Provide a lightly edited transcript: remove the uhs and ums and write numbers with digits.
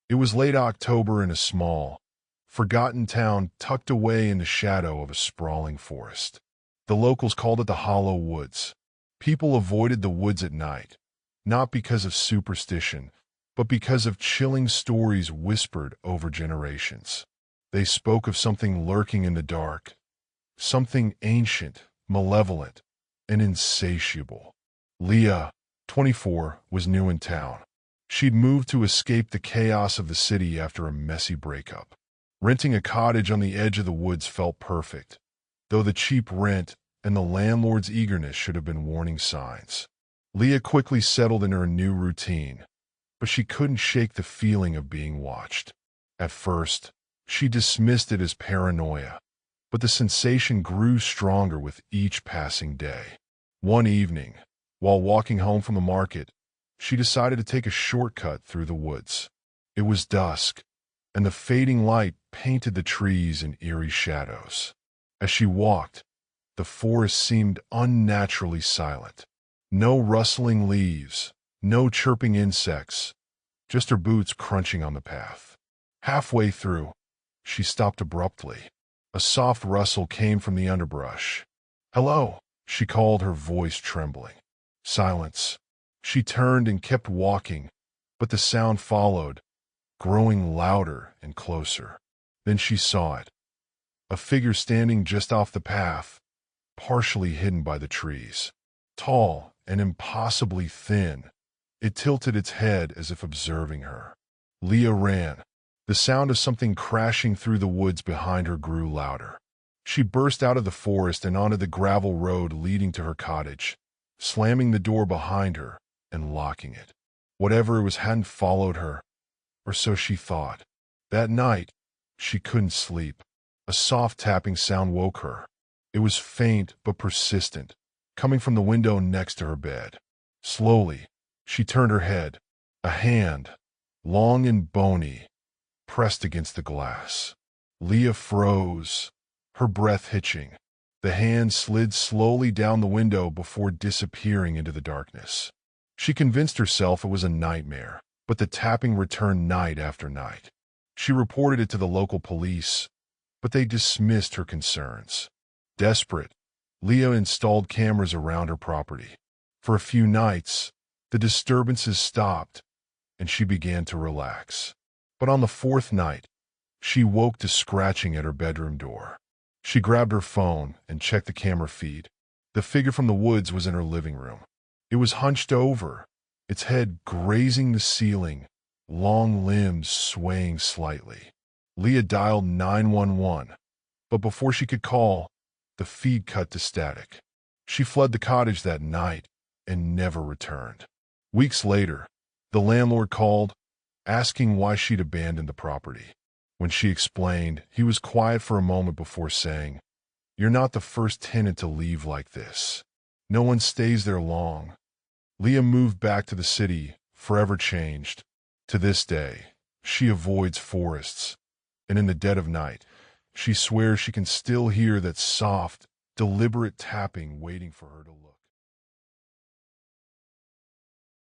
It was late October in a small, forgotten town tucked away in the shadow of a sprawling forest. The locals called it the Hollow Woods. People avoided the woods at night, not because of superstition, but because of chilling stories whispered over generations. They spoke of something lurking in the dark, something ancient, malevolent, and insatiable. Leah, 24, was new in town. She'd moved to escape the chaos of the city after a messy breakup. Renting a cottage on the edge of the woods felt perfect, though the cheap rent and the landlord's eagerness should have been warning signs. Leah quickly settled in her new routine, but she couldn't shake the feeling of being watched. At first, she dismissed it as paranoia, but the sensation grew stronger with each passing day. One evening, while walking home from the market, she decided to take a shortcut through the woods. It was dusk, and the fading light painted the trees in eerie shadows. As she walked, the forest seemed unnaturally silent. No rustling leaves, no chirping insects, just her boots crunching on the path. Halfway through, she stopped abruptly. A soft rustle came from the underbrush. "Hello," she called, her voice trembling. Silence. She turned and kept walking, but the sound followed, growing louder and closer. Then she saw it. A figure standing just off the path, partially hidden by the trees. Tall and impossibly thin, it tilted its head as if observing her. Leah ran. The sound of something crashing through the woods behind her grew louder. She burst out of the forest and onto the gravel road leading to her cottage, slamming the door behind her and locking it. Whatever it was hadn't followed her, or so she thought. That night, she couldn't sleep. A soft tapping sound woke her. It was faint but persistent, coming from the window next to her bed. Slowly, she turned her head. A hand, long and bony, pressed against the glass. Leah froze, her breath hitching. The hand slid slowly down the window before disappearing into the darkness. She convinced herself it was a nightmare, but the tapping returned night after night. She reported it to the local police, but they dismissed her concerns. Desperate, Leah installed cameras around her property. For a few nights, the disturbances stopped, and she began to relax. But on the fourth night, she woke to scratching at her bedroom door. She grabbed her phone and checked the camera feed. The figure from the woods was in her living room. It was hunched over, its head grazing the ceiling, long limbs swaying slightly. Leah dialed 911, but before she could call, the feed cut to static. She fled the cottage that night and never returned. Weeks later, the landlord called, asking why she'd abandoned the property. When she explained, he was quiet for a moment before saying, "You're not the first tenant to leave like this. No one stays there long." Leah moved back to the city, forever changed. To this day, she avoids forests, and in the dead of night, she swears she can still hear that soft, deliberate tapping waiting for her to look.